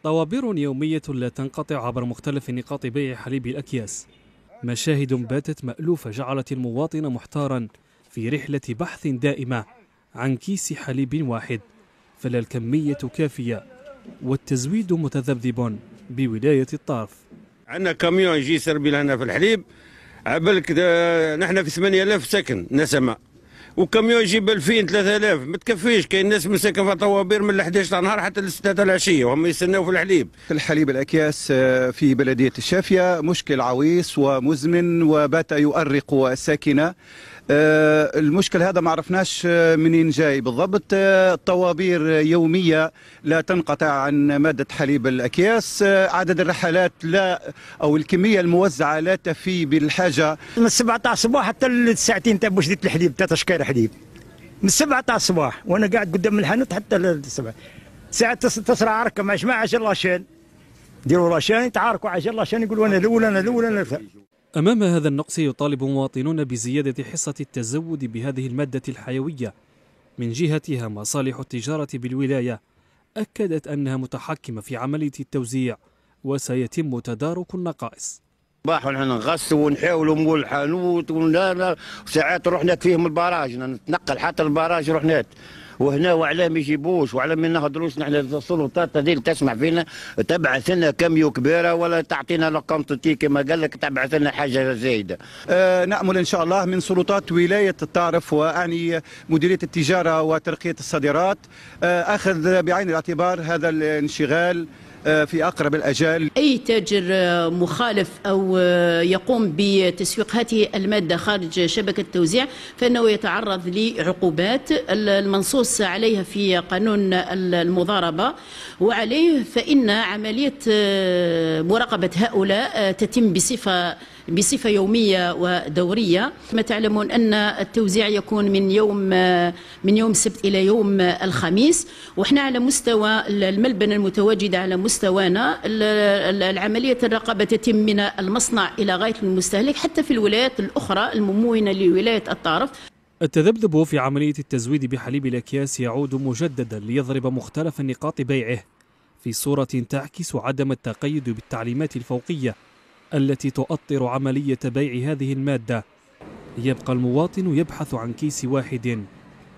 طوابير يومية لا تنقطع عبر مختلف نقاط بيع حليب الأكياس. مشاهد باتت مألوفة جعلت المواطن محتارا في رحلة بحث دائمة عن كيس حليب واحد، فلا الكمية كافية والتزويد متذبذب بولاية الطرف. عندنا كاميون يجي يسربي لنا في الحليب عبالك نحن في 8000 سكن نسمة، وكاميون يجيب 2000 3000 ما تكفيش. كاين ناس مساكن في طوابير من 11 نهار حتى ل 6 العشيه وهم يستناو في الحليب. الحليب الأكياس في بلدية الشافية مشكل عويص ومزمن وبات يؤرق الساكنة. المشكل هذا ما عرفناش منين جاي بالضبط. طوابير يومية لا تنقطع عن مادة حليب الأكياس. عدد الرحلات لا أو الكمية الموزعة لا تفي بالحاجة. من 7 تاع الصباح حتى الساعتين تاع باش ديت الحليب 3 شكاير حليب من 7 تاع الصباح وانا قاعد قدام الحانوت حتى 7 ساعة تصرع عركة مع جماعة عشان لاشين ديروا لاشين يتعاركوا عشان لاشين يقولوا انا الاول انا الاول انا الثاني. أمام هذا النقص يطالب مواطنون بزيادة حصة التزود بهذه المادة الحيوية. من جهتها مصالح التجارة بالولاية أكدت أنها متحكمة في عملية التوزيع وسيتم تدارك النقائص. صباح ونحن نغسوا ونحاولوا مول الحانوت وساعات رحنات فيهم البراج نتنقل حتى البراج رحنات وهنا وعلاه ما يجيبوش وعلى ما نهضروش نحن السلطات هذه تسمع فينا تبعث لنا كاميو كبيره ولا تعطينا لقمطتي كما قال لك تبعث لنا حاجه زايده. نأمل ان شاء الله من سلطات ولايه الطارف واعني مديريه التجاره وترقيه الصادرات اخذ بعين الاعتبار هذا الانشغال في أقرب الأجال. أي تاجر مخالف أو يقوم بتسويق هذه المادة خارج شبكة التوزيع فإنه يتعرض لعقوبات المنصوص عليها في قانون المضاربة، وعليه فإن عملية مراقبة هؤلاء تتم بصفة يومية ودورية. كما تعلمون أن التوزيع يكون من يوم السبت إلى يوم الخميس، وإحنا على مستوى الملبنة المتواجدة على مستوانا العملية الرقابة تتم من المصنع إلى غاية المستهلك حتى في الولايات الأخرى الممونة لولاية الطارف. التذبذب في عملية التزويد بحليب الأكياس يعود مجددا ليضرب مختلف نقاط بيعه في صورة تعكس عدم التقيد بالتعليمات الفوقية التي تؤطر عملية بيع هذه المادة. يبقى المواطن يبحث عن كيس واحد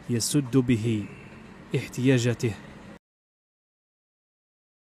يسد به احتياجاته.